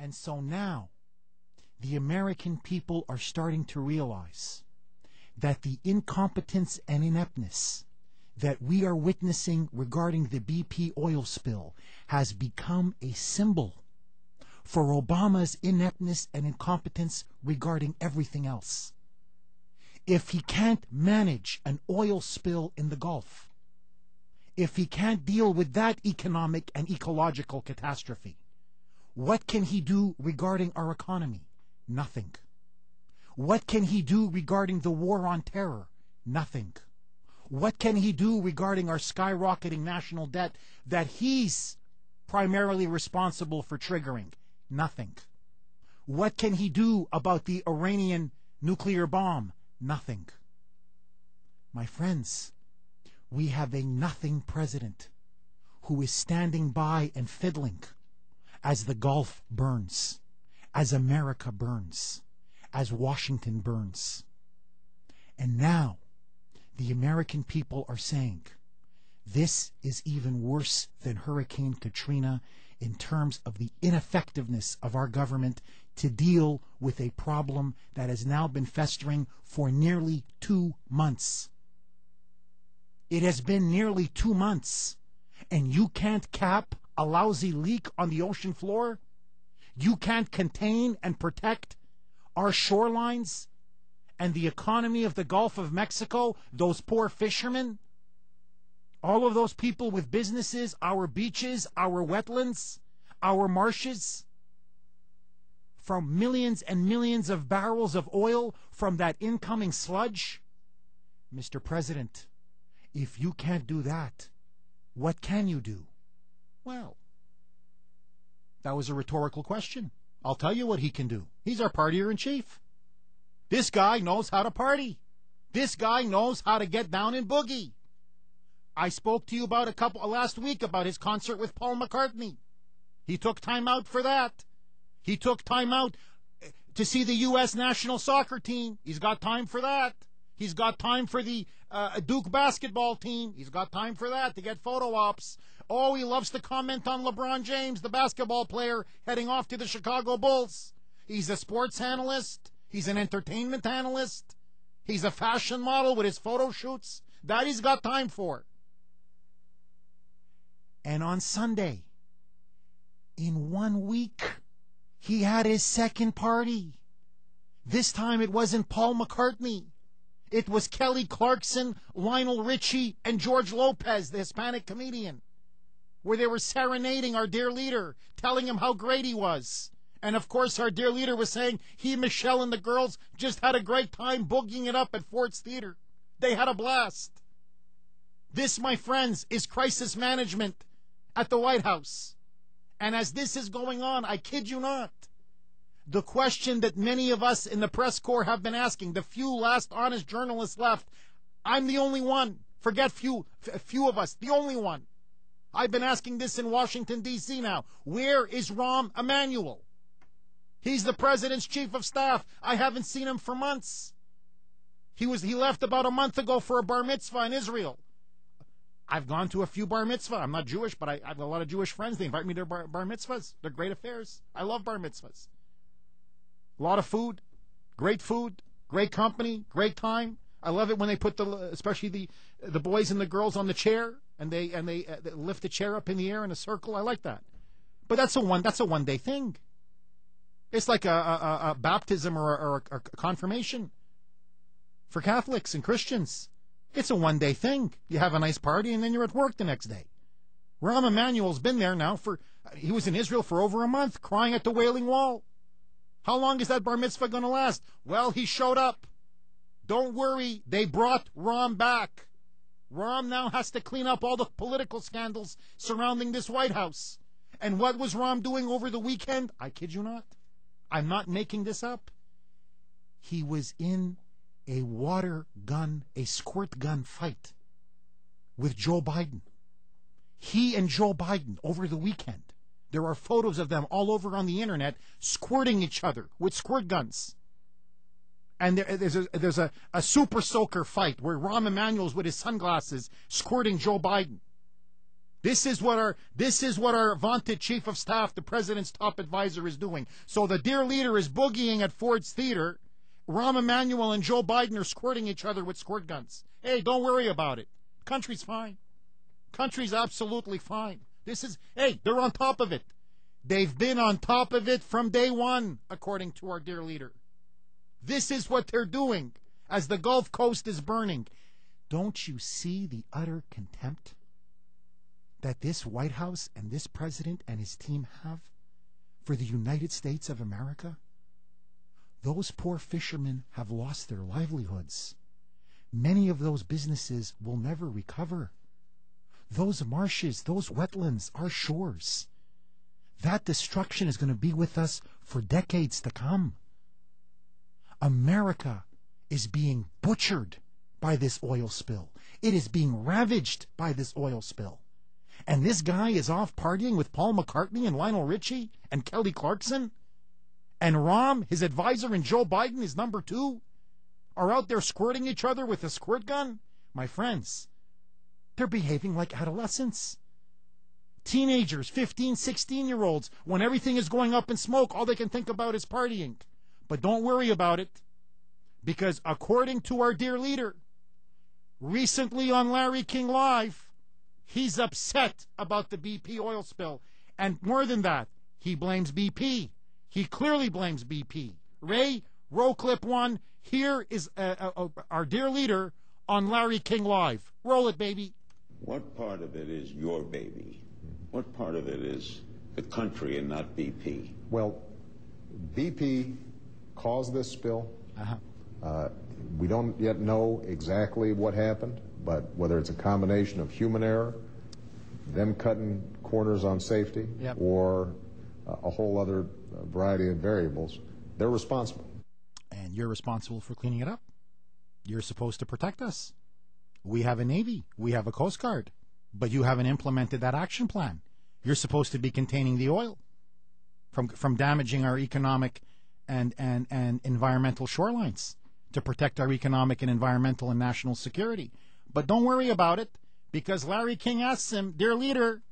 And so now, the American people are starting to realize that the incompetence and ineptness that we are witnessing regarding the BP oil spill has become a symbol for Obama's ineptness and incompetence regarding everything else. If he can't manage an oil spill in the Gulf, if he can't deal with that economic and ecological catastrophe, what can he do regarding our economy? Nothing. What can he do regarding the war on terror? Nothing. What can he do regarding our skyrocketing national debt that he's primarily responsible for triggering? Nothing. What can he do about the Iranian nuclear bomb? Nothing. My friends, we have a nothing president who is standing by and fiddling as the Gulf burns, as America burns, as Washington burns. And now, the American people are saying, this is even worse than Hurricane Katrina in terms of the ineffectiveness of our government to deal with a problem that has now been festering for nearly 2 months. It has been nearly 2 months, and you can't cap a lousy leak on the ocean floor? You can't contain and protect our shorelines and the economy of the Gulf of Mexico, those poor fishermen, all of those people with businesses, our beaches, our wetlands, our marshes, from millions and millions of barrels of oil from that incoming sludge? Mr. President, if you can't do that, what can you do? Well, that was a rhetorical question. I'll tell you what he can do. He's our partier-in-chief. This guy knows how to party. This guy knows how to get down and boogie. I spoke to you about last week about his concert with Paul McCartney. He took time out for that. He took time out to see the U.S. national soccer team. He's got time for that. He's got time for the Duke basketball team. He's got time for that, to get photo ops. Oh, he loves to comment on LeBron James, the basketball player, heading off to the Chicago Bulls. He's a sports analyst. He's an entertainment analyst. He's a fashion model with his photo shoots. That he's got time for. And on Sunday, in 1 week, he had his second party. This time it wasn't Paul McCartney. It was Kelly Clarkson, Lionel Richie, and George Lopez, the Hispanic comedian, where they were serenading our dear leader, telling him how great he was. And of course, our dear leader was saying he, Michelle, and the girls just had a great time boogieing it up at Ford's Theater. They had a blast. This, my friends, is crisis management at the White House. And as this is going on, I kid you not, the question that many of us in the press corps have been asking, the few last honest journalists left, I'm the only one. Forget few of us, the only one. I've been asking this in Washington, D.C. now. Where is Rahm Emanuel? He's the president's chief of staff. I haven't seen him for months. He left about a month ago for a bar mitzvah in Israel. I've gone to a few bar mitzvah. I'm not Jewish, but I have a lot of Jewish friends. They invite me to bar mitzvahs. They're great affairs. I love bar mitzvahs. A lot of food, great company, great time. I love it when they put especially the boys and the girls on the chair and they lift the chair up in the air in a circle. I like that. But that's a one day thing. It's like a baptism or a confirmation for Catholics and Christians. It's a one-day thing. You have a nice party, and then you're at work the next day. Rahm Emanuel's been there now he was in Israel for over a month, crying at the Wailing Wall. How long is that bar mitzvah going to last? Well, he showed up. Don't worry, they brought Rahm back. Rahm now has to clean up all the political scandals surrounding this White House. And what was Rahm doing over the weekend? I kid you not. I'm not making this up. He was in a squirt gun fight with Joe Biden. He and Joe Biden over the weekend. There are photos of them all over on the internet squirting each other with squirt guns. And there's a super soaker fight where Rahm Emanuel's with his sunglasses squirting Joe Biden. This is what our vaunted chief of staff, the president's top advisor, is doing. So the dear leader is boogieing at Ford's Theater. Rahm Emanuel and Joe Biden are squirting each other with squirt guns. Hey, don't worry about it. Country's fine. Country's absolutely fine. They're on top of it. They've been on top of it from day one, according to our dear leader. This is what they're doing as the Gulf Coast is burning. Don't you see the utter contempt that this White House and this president and his team have for the United States of America? Those poor fishermen have lost their livelihoods. Many of those businesses will never recover. Those marshes, those wetlands, our shores, that destruction is going to be with us for decades to come. America is being butchered by this oil spill. It is being ravaged by this oil spill. And this guy is off partying with Paul McCartney and Lionel Richie and Kelly Clarkson. And Rahm, his advisor, and Joe Biden, his number two, are out there squirting each other with a squirt gun. My friends, they're behaving like adolescents. Teenagers, 15, 16-year-olds, when everything is going up in smoke, all they can think about is partying. But don't worry about it, because according to our dear leader, recently on Larry King Live, he's upset about the BP oil spill. And more than that, he blames BP. He clearly blames BP. Ray, roll clip one. Here is our dear leader on Larry King Live. Roll it, baby. What part of it is your baby? What part of it is the country and not BP? Well, BP caused this spill. We don't yet know exactly what happened, but whether it's a combination of human error, them cutting corners on safety, or a whole other variety of variables, they're responsible. And you're responsible for cleaning it up. You're supposed to protect us. We have a Navy. We have a Coast Guard. But you haven't implemented that action plan. You're supposed to be containing the oil from damaging our economic and environmental shorelines to protect our economic and environmental and national security. But don't worry about it, because Larry King asks him, dear leader,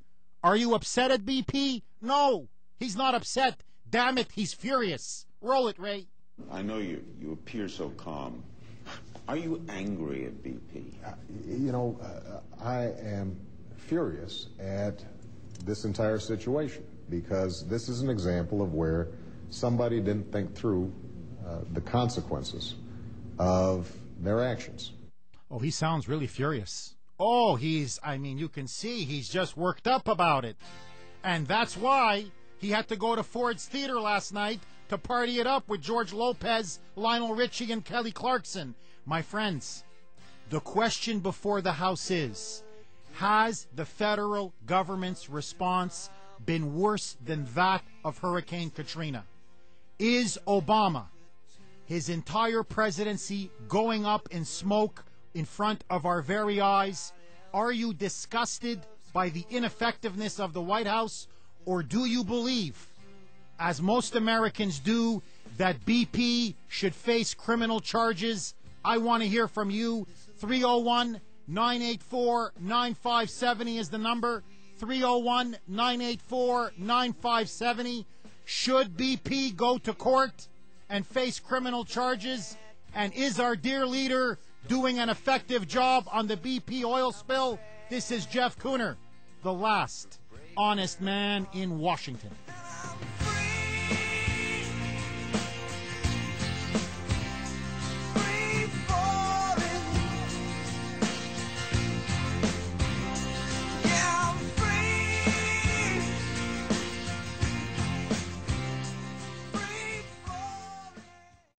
are you upset at BP? No, he's not upset. Damn it, he's furious. Roll it, Ray. I know you appear so calm. Are you angry at BP? I am furious at this entire situation, because this is an example of where somebody didn't think through the consequences of their actions. Oh, he sounds really furious. Oh, you can see he's just worked up about it. And that's why he had to go to Ford's Theater last night to party it up with George Lopez, Lionel Richie, and Kelly Clarkson. My friends, the question before the House is, has the federal government's response been worse than that of Hurricane Katrina? Is Obama, his entire presidency, going up in smoke in front of our very eyes? Are you disgusted by the ineffectiveness of the White House? Or do you believe, as most Americans do, that BP should face criminal charges? I want to hear from you. 301-984-9570 is the number. 301-984-9570. Should BP go to court and face criminal charges? And is our dear leader doing an effective job on the BP oil spill? This is Jeff Kuhner, the last honest man in Washington.